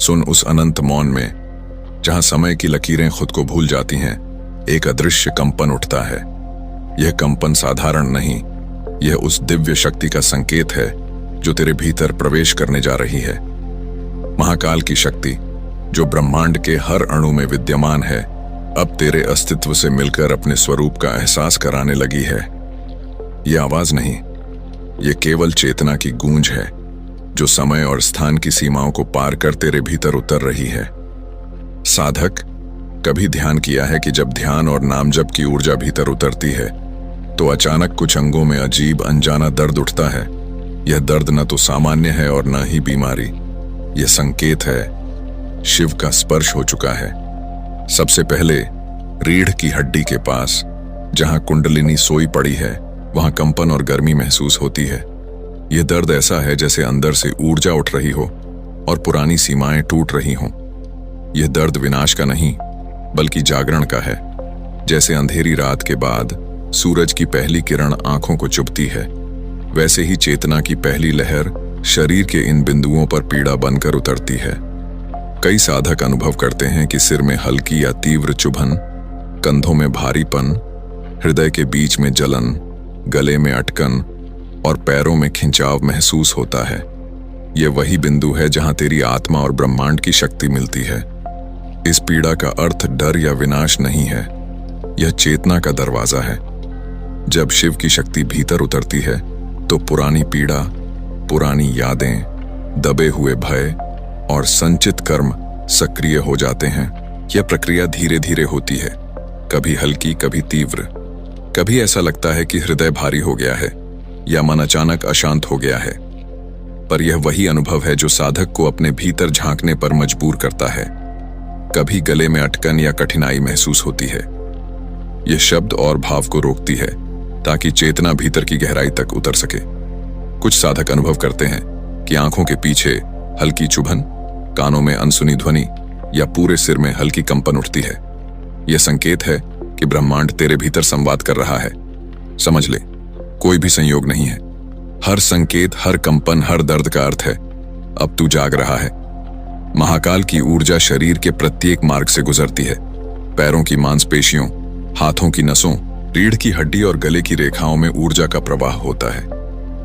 सुन उस अनंत मौन में, जहां समय की लकीरें खुद को भूल जाती हैं, एक अदृश्य कंपन उठता है। यह कंपन साधारण नहीं, यह उस दिव्य शक्ति का संकेत है जो तेरे भीतर प्रवेश करने जा रही है। महाकाल की शक्ति जो ब्रह्मांड के हर अणु में विद्यमान है, अब तेरे अस्तित्व से मिलकर अपने स्वरूप का एहसास कराने लगी है। यह आवाज नहीं, यह केवल चेतना की गूंज है जो समय और स्थान की सीमाओं को पार कर तेरे भीतर उतर रही है। साधक, कभी ध्यान किया है कि जब ध्यान और नाम जप की ऊर्जा भीतर उतरती है तो अचानक कुछ अंगों में अजीब अनजाना दर्द उठता है। यह दर्द न तो सामान्य है और न ही बीमारी, यह संकेत है शिव का स्पर्श हो चुका है। सबसे पहले रीढ़ की हड्डी के पास, जहां कुंडलिनी सोई पड़ी है, वहां कंपन और गर्मी महसूस होती है। यह दर्द ऐसा है जैसे अंदर से ऊर्जा उठ रही हो और पुरानी सीमाएं टूट रही हों। यह दर्द विनाश का नहीं बल्कि जागरण का है। जैसे अंधेरी रात के बाद सूरज की पहली किरण आंखों को चुभती है, वैसे ही चेतना की पहली लहर शरीर के इन बिंदुओं पर पीड़ा बनकर उतरती है। कई साधक अनुभव करते हैं कि सिर में हल्की या तीव्र चुभन, कंधों में भारीपन, हृदय के बीच में जलन, गले में अटकन और पैरों में खिंचाव महसूस होता है। यह वही बिंदु है जहां तेरी आत्मा और ब्रह्मांड की शक्ति मिलती है। इस पीड़ा का अर्थ डर या विनाश नहीं है, यह चेतना का दरवाजा है। जब शिव की शक्ति भीतर उतरती है तो पुरानी पीड़ा, पुरानी यादें, दबे हुए भय और संचित कर्म सक्रिय हो जाते हैं। यह प्रक्रिया धीरे धीरे होती है, कभी हल्की, कभी तीव्र। कभी ऐसा लगता है कि हृदय भारी हो गया है या मन अचानक अशांत हो गया है, पर यह वही अनुभव है जो साधक को अपने भीतर झांकने पर मजबूर करता है। कभी गले में अटकन या कठिनाई महसूस होती है। यह शब्द और भाव को रोकती है ताकि चेतना भीतर की गहराई तक उतर सके। कुछ साधक अनुभव करते हैं कि आंखों के पीछे हल्की चुभन, कानों में अनसुनी ध्वनि या पूरे सिर में हल्की कंपन उठती है। यह संकेत है कि ब्रह्मांड तेरे भीतर संवाद कर रहा है। समझ ले, कोई भी संयोग नहीं है। हर संकेत, हर कंपन, हर दर्द का अर्थ है अब तू जाग रहा है। महाकाल की ऊर्जा शरीर के प्रत्येक मार्ग से गुजरती है। पैरों की मांसपेशियों, हाथों की नसों, रीढ़ की हड्डी और गले की रेखाओं में ऊर्जा का प्रवाह होता है।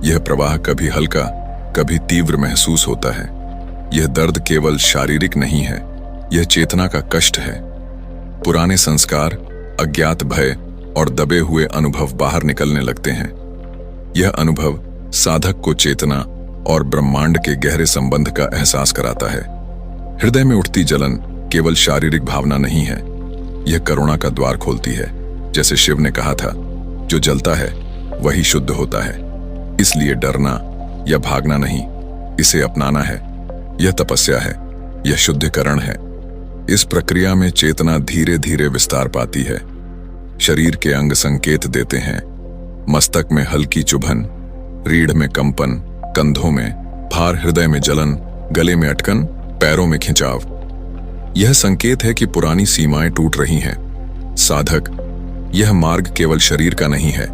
यह प्रवाह कभी हल्का, कभी तीव्र महसूस होता है। यह दर्द केवल शारीरिक नहीं है, यह चेतना का कष्ट है। पुराने संस्कार, अज्ञात भय और दबे हुए अनुभव बाहर निकलने लगते हैं। यह अनुभव साधक को चेतना और ब्रह्मांड के गहरे संबंध का एहसास कराता है। हृदय में उठती जलन केवल शारीरिक भावना नहीं है, यह करुणा का द्वार खोलती है। जैसे शिव ने कहा था, जो जलता है वही शुद्ध होता है। इसलिए डरना या भागना नहीं, इसे अपनाना है। यह तपस्या है, यह शुद्धिकरण है। इस प्रक्रिया में चेतना धीरे धीरे विस्तार पाती है। शरीर के अंग संकेत देते हैं। मस्तक में हल्की चुभन, रीढ़ में कंपन, कंधों में भार, हृदय में जलन, गले में अटकन, पैरों में खिंचाव। यह संकेत है कि पुरानी सीमाएं टूट रही हैं। साधक, यह मार्ग केवल शरीर का नहीं है,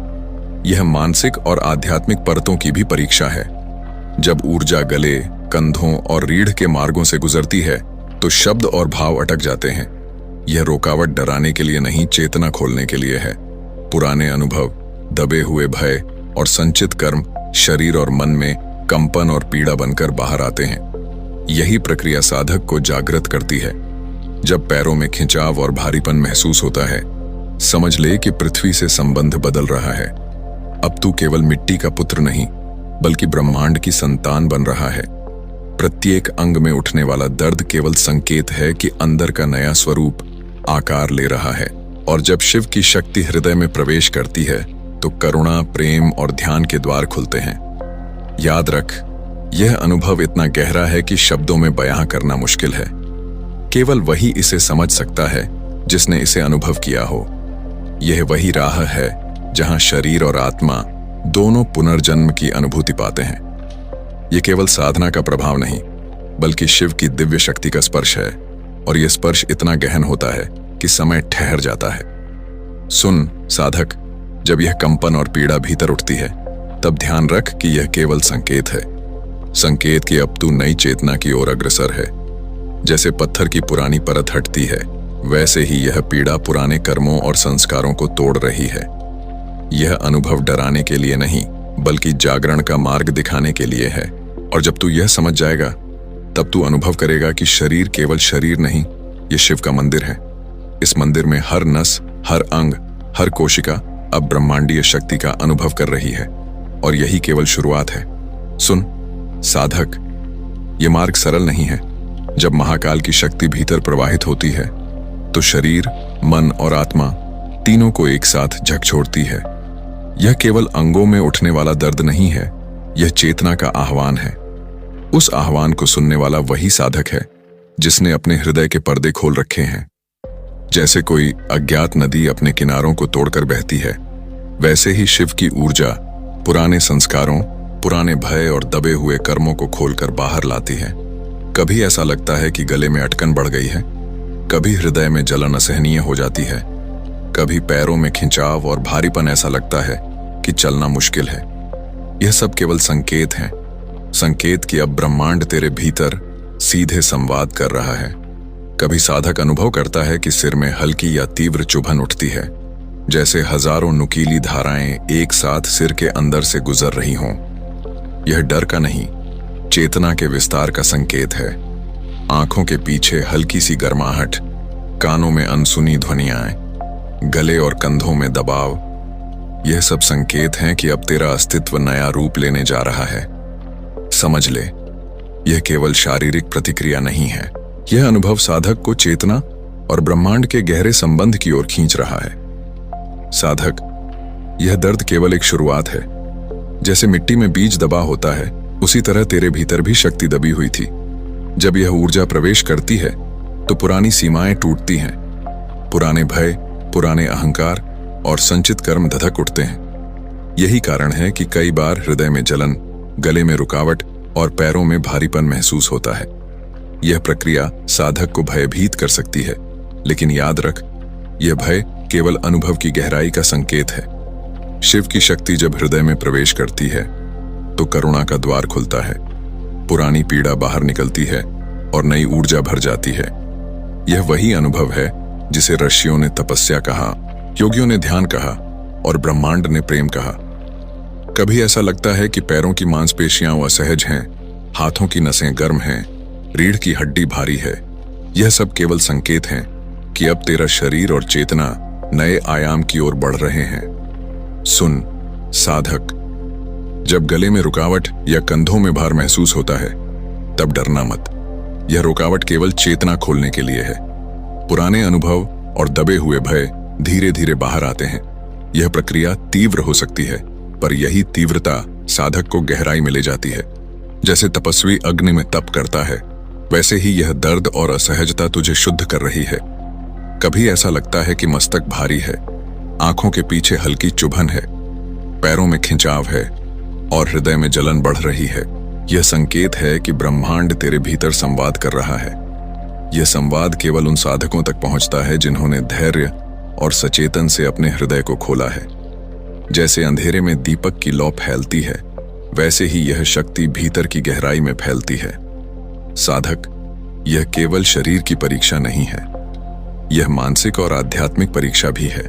यह मानसिक और आध्यात्मिक परतों की भी परीक्षा है। जब ऊर्जा गले, कंधों और रीढ़ के मार्गों से गुजरती है तो शब्द और भाव अटक जाते हैं। यह रुकावट डराने के लिए नहीं, चेतना खोलने के लिए है। पुराने अनुभव, दबे हुए भय और संचित कर्म शरीर और मन में कंपन और पीड़ा बनकर बाहर आते हैं। यही प्रक्रिया साधक को जागृत करती है। जब पैरों में खिंचाव और भारीपन महसूस होता है, समझ ले कि पृथ्वी से संबंध बदल रहा है। अब तू केवल मिट्टी का पुत्र नहीं बल्कि ब्रह्मांड की संतान बन रहा है। प्रत्येक अंग में उठने वाला दर्द केवल संकेत है कि अंदर का नया स्वरूप आकार ले रहा है। और जब शिव की शक्ति हृदय में प्रवेश करती है तो करुणा, प्रेम और ध्यान के द्वार खुलते हैं। याद रख, यह अनुभव इतना गहरा है कि शब्दों में बयां करना मुश्किल है। केवल वही इसे समझ सकता है जिसने इसे अनुभव किया हो। यह वही राह है जहां शरीर और आत्मा दोनों पुनर्जन्म की अनुभूति पाते हैं। यह केवल साधना का प्रभाव नहीं बल्कि शिव की दिव्य शक्ति का स्पर्श है, और यह स्पर्श इतना गहन होता है कि समय ठहर जाता है। सुन साधक, जब यह कंपन और पीड़ा भीतर उठती है तब ध्यान रख कि यह केवल संकेत है। संकेत कि अब तू नई चेतना की ओर अग्रसर है। जैसे पत्थर की पुरानी परत हटती है, वैसे ही यह पीड़ा पुराने कर्मों और संस्कारों को तोड़ रही है। यह अनुभव डराने के लिए नहीं, बल्कि जागरण का मार्ग दिखाने के लिए है। और जब तू यह समझ जाएगा, तब तू अनुभव करेगा कि शरीर केवल शरीर नहीं, यह शिव का मंदिर है। इस मंदिर में हर नस, हर अंग, हर कोशिका अब ब्रह्मांडीय शक्ति का अनुभव कर रही है, और यही केवल शुरुआत है। सुन साधक, यह मार्ग सरल नहीं है। जब महाकाल की शक्ति भीतर प्रवाहित होती है, तो शरीर, मन और आत्मा तीनों को एक साथ झकझोरती है। यह केवल अंगों में उठने वाला दर्द नहीं है, यह चेतना का आह्वान है। उस आह्वान को सुनने वाला वही साधक है जिसने अपने हृदय के पर्दे खोल रखे हैं। जैसे कोई अज्ञात नदी अपने किनारों को तोड़कर बहती है, वैसे ही शिव की ऊर्जा पुराने संस्कारों, पुराने भय और दबे हुए कर्मों को खोलकर बाहर लाती है। कभी ऐसा लगता है कि गले में अटकन बढ़ गई है, कभी हृदय में जलन असहनीय हो जाती है, कभी पैरों में खिंचाव और भारीपन ऐसा लगता है कि चलना मुश्किल है। यह सब केवल संकेत हैं, संकेत कि अब ब्रह्मांड तेरे भीतर सीधे संवाद कर रहा है। कभी साधक अनुभव करता है कि सिर में हल्की या तीव्र चुभन उठती है, जैसे हजारों नुकीली धाराएं एक साथ सिर के अंदर से गुजर रही हों। यह डर का नहीं, चेतना के विस्तार का संकेत है। आंखों के पीछे हल्की सी गर्माहट, कानों में अनसुनी ध्वनियां, गले और कंधों में दबाव, यह सब संकेत हैं कि अब तेरा अस्तित्व नया रूप लेने जा रहा है। समझ ले, यह केवल शारीरिक प्रतिक्रिया नहीं है, यह अनुभव साधक को चेतना और ब्रह्मांड के गहरे संबंध की ओर खींच रहा है। साधक, यह दर्द केवल एक शुरुआत है। जैसे मिट्टी में बीज दबा होता है, उसी तरह तेरे भीतर भी शक्ति दबी हुई थी। जब यह ऊर्जा प्रवेश करती है, तो पुरानी सीमाएं टूटती हैं, पुराने भय, पुराने अहंकार और संचित कर्म धधक उठते हैं। यही कारण है कि कई बार हृदय में जलन, गले में रुकावट और पैरों में भारीपन महसूस होता है। यह प्रक्रिया साधक को भयभीत कर सकती है, लेकिन याद रख, यह भय केवल अनुभव की गहराई का संकेत है। शिव की शक्ति जब हृदय में प्रवेश करती है, तो करुणा का द्वार खुलता है, पुरानी पीड़ा बाहर निकलती है और नई ऊर्जा भर जाती है। यह वही अनुभव है जिसे ऋषियों ने तपस्या कहा, योगियों ने ध्यान कहा और ब्रह्मांड ने प्रेम कहा। कभी ऐसा लगता है कि पैरों की मांसपेशियां असहज हैं, हाथों की नसें गर्म हैं, रीढ़ की हड्डी भारी है। यह सब केवल संकेत हैं कि अब तेरा शरीर और चेतना नए आयाम की ओर बढ़ रहे हैं। सुन साधक, जब गले में रुकावट या कंधों में भार महसूस होता है, तब डरना मत। यह रुकावट केवल चेतना खोलने के लिए है। पुराने अनुभव और दबे हुए भय धीरे धीरे बाहर आते हैं। यह प्रक्रिया तीव्र हो सकती है, पर यही तीव्रता साधक को गहराई में ले जाती है। जैसे तपस्वी अग्नि में तप करता है, वैसे ही यह दर्द और असहजता तुझे शुद्ध कर रही है। कभी ऐसा लगता है कि मस्तक भारी है, आंखों के पीछे हल्की चुभन है, पैरों में खिंचाव है और हृदय में जलन बढ़ रही है। यह संकेत है कि ब्रह्मांड तेरे भीतर संवाद कर रहा है। यह संवाद केवल उन साधकों तक पहुंचता है जिन्होंने धैर्य और सचेतन से अपने हृदय को खोला है। जैसे अंधेरे में दीपक की लौ फैलती है, वैसे ही यह शक्ति भीतर की गहराई में फैलती है। साधक, यह केवल शरीर की परीक्षा नहीं है, यह मानसिक और आध्यात्मिक परीक्षा भी है।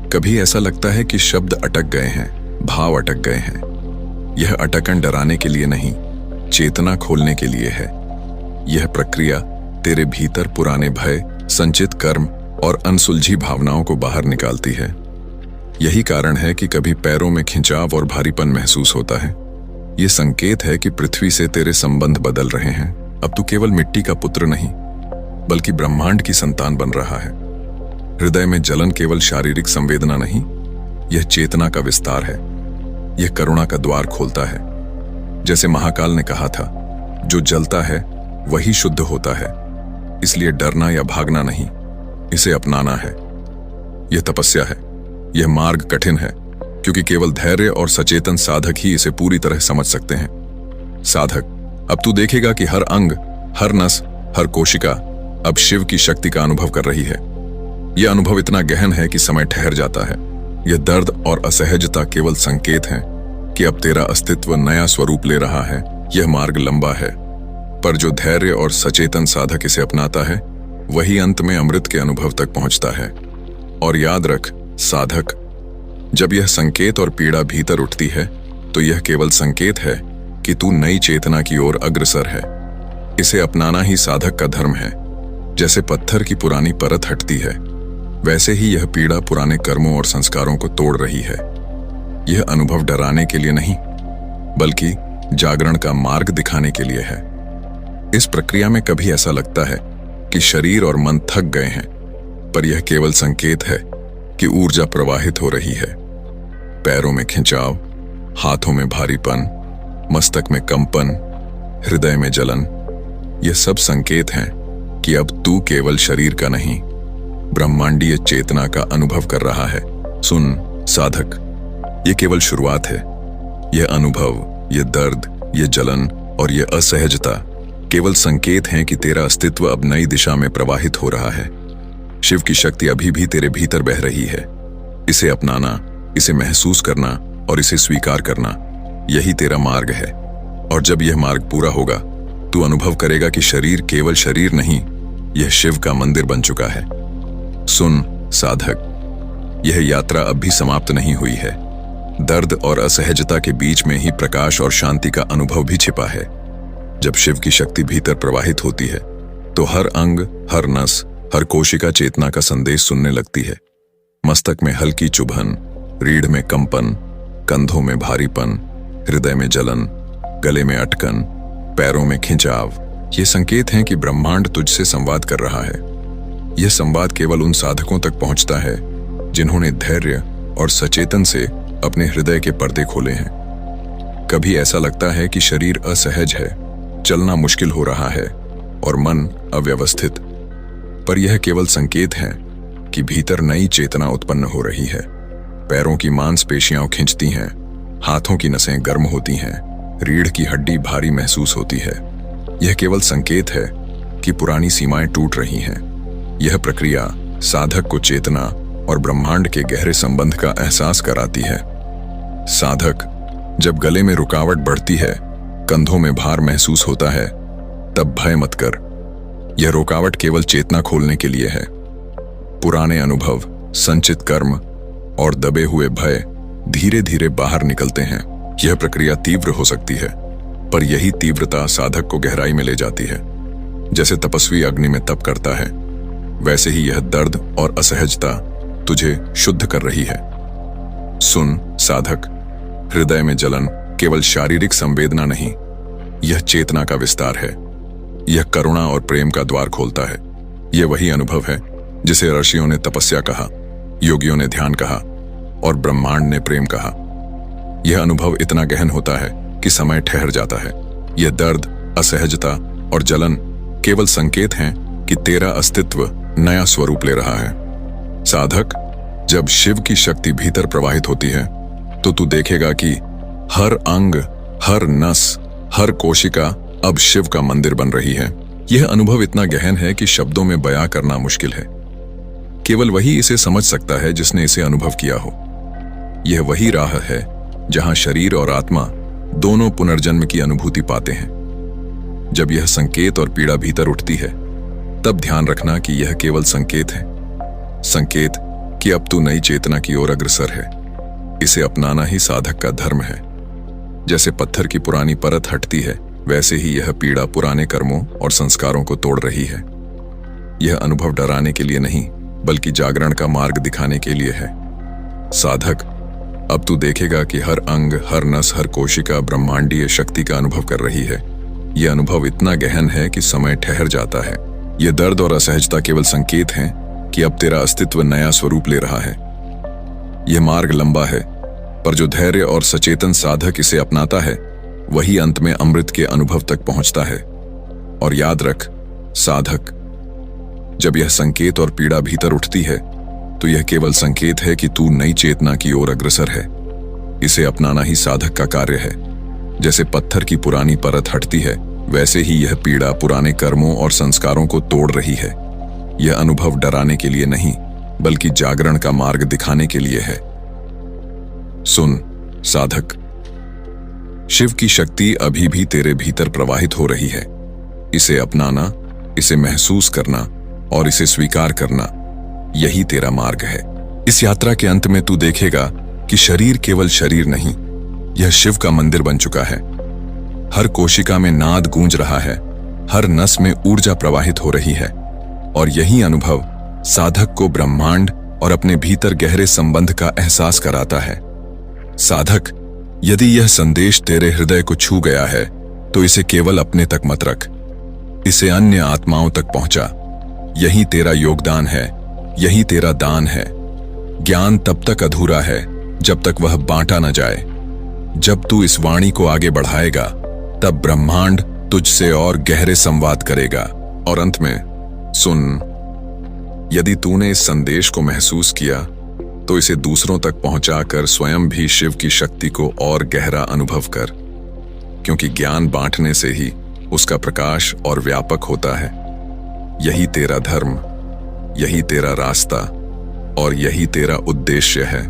कभी ऐसा लगता है कि शब्द अटक गए हैं, भाव अटक गए हैं। यह अटकन डराने के लिए नहीं, चेतना खोलने के लिए है। यह प्रक्रिया तेरे भीतर पुराने भय, संचित कर्म और अनसुलझी भावनाओं को बाहर निकालती है। यही कारण है कि कभी पैरों में खिंचाव और भारीपन महसूस होता है। यह संकेत है कि पृथ्वी से तेरे संबंध बदल रहे हैं। अब तू केवल मिट्टी का पुत्र नहीं, बल्कि ब्रह्मांड की संतान बन रहा है। हृदय में जलन केवल शारीरिक संवेदना नहीं, यह चेतना का विस्तार है। यह करुणा का द्वार खोलता है। जैसे महाकाल ने कहा था, जो जलता है वही शुद्ध होता है। इसलिए डरना या भागना नहीं, इसे अपनाना है। यह तपस्या है। यह मार्ग कठिन है, क्योंकि केवल धैर्य और सचेतन साधक ही इसे पूरी तरह समझ सकते हैं। साधक, अब तू देखेगा कि हर अंग, हर नस, हर कोशिका अब शिव की शक्ति का अनुभव कर रही है। यह अनुभव इतना गहन है कि समय ठहर जाता है। यह दर्द और असहजता केवल संकेत हैं कि अब तेरा अस्तित्व नया स्वरूप ले रहा है। यह मार्ग लंबा है, पर जो धैर्य और सचेतन साधक इसे अपनाता है वही अंत में अमृत के अनुभव तक पहुंचता है। और याद रख साधक, जब यह संकेत और पीड़ा भीतर उठती है तो यह केवल संकेत है कि तू नई चेतना की ओर अग्रसर है। इसे अपनाना ही साधक का धर्म है। जैसे पत्थर की पुरानी परत हटती है, वैसे ही यह पीड़ा पुराने कर्मों और संस्कारों को तोड़ रही है। यह अनुभव डराने के लिए नहीं, बल्कि जागरण का मार्ग दिखाने के लिए है। इस प्रक्रिया में कभी ऐसा लगता है कि शरीर और मन थक गए हैं, पर यह केवल संकेत है कि ऊर्जा प्रवाहित हो रही है। पैरों में खिंचाव, हाथों में भारीपन, मस्तक में कंपन, हृदय में जलन, ये सब संकेत हैं कि अब तू केवल शरीर का नहीं, ब्रह्मांडीय चेतना का अनुभव कर रहा है। सुन साधक, ये केवल शुरुआत है। यह अनुभव, ये दर्द, ये जलन और ये असहजता केवल संकेत हैं कि तेरा अस्तित्व अब नई दिशा में प्रवाहित हो रहा है। शिव की शक्ति अभी भी तेरे भीतर बह रही है। इसे अपनाना, इसे महसूस करना और इसे स्वीकार करना, यही तेरा मार्ग है। और जब यह मार्ग पूरा होगा, तू अनुभव करेगा कि शरीर केवल शरीर नहीं, यह शिव का मंदिर बन चुका है। सुन साधक, यह यात्रा अब भी समाप्त नहीं हुई है। दर्द और असहजता के बीच में ही प्रकाश और शांति का अनुभव भी छिपा है। जब शिव की शक्ति भीतर प्रवाहित होती है तो हर अंग, हर नस, हर कोशिका चेतना का संदेश सुनने लगती है। मस्तक में हल्की चुभन, रीढ़ में कंपन, कंधों में भारीपन, हृदय में जलन, गले में अटकन, पैरों में खिंचाव, ये संकेत हैं कि ब्रह्मांड तुझसे संवाद कर रहा है। यह संवाद केवल उन साधकों तक पहुंचता है जिन्होंने धैर्य और सचेतन से अपने हृदय के पर्दे खोले हैं। कभी ऐसा लगता है कि शरीर असहज है, चलना मुश्किल हो रहा है और मन अव्यवस्थित, पर यह केवल संकेत है कि भीतर नई चेतना उत्पन्न हो रही है। पैरों की मांसपेशियां खिंचती हैं, हाथों की नसें गर्म होती हैं, रीढ़ की हड्डी भारी महसूस होती है। यह केवल संकेत है कि पुरानी सीमाएं टूट रही हैं। यह प्रक्रिया साधक को चेतना और ब्रह्मांड के गहरे संबंध का एहसास कराती है। साधक, जब गले में रुकावट बढ़ती है, कंधों में भार महसूस होता है, तब भय मत कर। यह रुकावट केवल चेतना खोलने के लिए है। पुराने अनुभव, संचित कर्म और दबे हुए भय धीरे धीरे बाहर निकलते हैं। यह प्रक्रिया तीव्र हो सकती है, पर यही तीव्रता साधक को गहराई में ले जाती है। जैसे तपस्वी अग्नि में तप करता है, वैसे ही यह दर्द और असहजता तुझे शुद्ध कर रही है। सुन साधक, हृदय में जलन केवल शारीरिक संवेदना नहीं, यह चेतना का विस्तार है। यह करुणा और प्रेम का द्वार खोलता है। यह वही अनुभव है जिसे ऋषियों ने तपस्या कहा, योगियों ने ध्यान कहा और ब्रह्मांड ने प्रेम कहा। यह अनुभव इतना गहन होता है कि समय ठहर जाता है। यह दर्द, असहजता और जलन केवल संकेत हैं कि तेरा अस्तित्व नया स्वरूप ले रहा है। साधक, जब शिव की शक्ति भीतर प्रवाहित होती है तो तू देखेगा कि हर अंग, हर नस, हर कोशिका अब शिव का मंदिर बन रही है। यह अनुभव इतना गहन है कि शब्दों में बयां करना मुश्किल है। केवल वही इसे समझ सकता है जिसने इसे अनुभव किया हो। यह वही राह है जहां शरीर और आत्मा दोनों पुनर्जन्म की अनुभूति पाते हैं। जब यह संकेत और पीड़ा भीतर उठती है, तब ध्यान रखना कि यह केवल संकेत है। संकेत कि अब तू नई चेतना की ओर अग्रसर है। इसे अपनाना ही साधक का धर्म है। जैसे पत्थर की पुरानी परत हटती है, वैसे ही यह पीड़ा पुराने कर्मों और संस्कारों को तोड़ रही है। यह अनुभव डराने के लिए नहीं, बल्कि जागरण का मार्ग दिखाने के लिए है। साधक, अब तू देखेगा कि हर अंग, हर नस, हर कोशिका ब्रह्मांडीय शक्ति का अनुभव कर रही है। यह अनुभव इतना गहन है कि समय ठहर जाता है। यह दर्द और असहजता केवल संकेत हैं कि अब तेरा अस्तित्व नया स्वरूप ले रहा है। यह मार्ग लंबा है, पर जो धैर्य और सचेतन साधक इसे अपनाता है, वही अंत में अमृत के अनुभव तक पहुंचता है। और याद रख साधक, जब यह संकेत और पीड़ा भीतर उठती है, तो यह केवल संकेत है कि तू नई चेतना की ओर अग्रसर है। इसे अपनाना ही साधक का कार्य है। जैसे पत्थर की पुरानी परत हटती है, वैसे ही यह पीड़ा पुराने कर्मों और संस्कारों को तोड़ रही है। यह अनुभव डराने के लिए नहीं, बल्कि जागरण का मार्ग दिखाने के लिए है। सुन साधक, शिव की शक्ति अभी भी तेरे भीतर प्रवाहित हो रही है। इसे अपनाना, इसे महसूस करना और इसे स्वीकार करना, यही तेरा मार्ग है। इस यात्रा के अंत में तू देखेगा कि शरीर केवल शरीर नहीं, यह शिव का मंदिर बन चुका है। हर कोशिका में नाद गूंज रहा है, हर नस में ऊर्जा प्रवाहित हो रही है, और यही अनुभव साधक को ब्रह्मांड और अपने भीतर गहरे संबंध का एहसास कराता है। साधक, यदि यह संदेश तेरे हृदय को छू गया है तो इसे केवल अपने तक मत रख, इसे अन्य आत्माओं तक पहुंचा। यही तेरा योगदान है, यही तेरा दान है। ज्ञान तब तक अधूरा है जब तक वह बांटा न जाए। जब तू इस वाणी को आगे बढ़ाएगा तब ब्रह्मांड तुझसे और गहरे संवाद करेगा। और अंत में सुन, यदि तूने इस संदेश को महसूस किया तो इसे दूसरों तक पहुंचाकर स्वयं भी शिव की शक्ति को और गहरा अनुभव कर, क्योंकि ज्ञान बांटने से ही उसका प्रकाश और व्यापक होता है। यही तेरा धर्म, यही तेरा रास्ता और यही तेरा उद्देश्य है।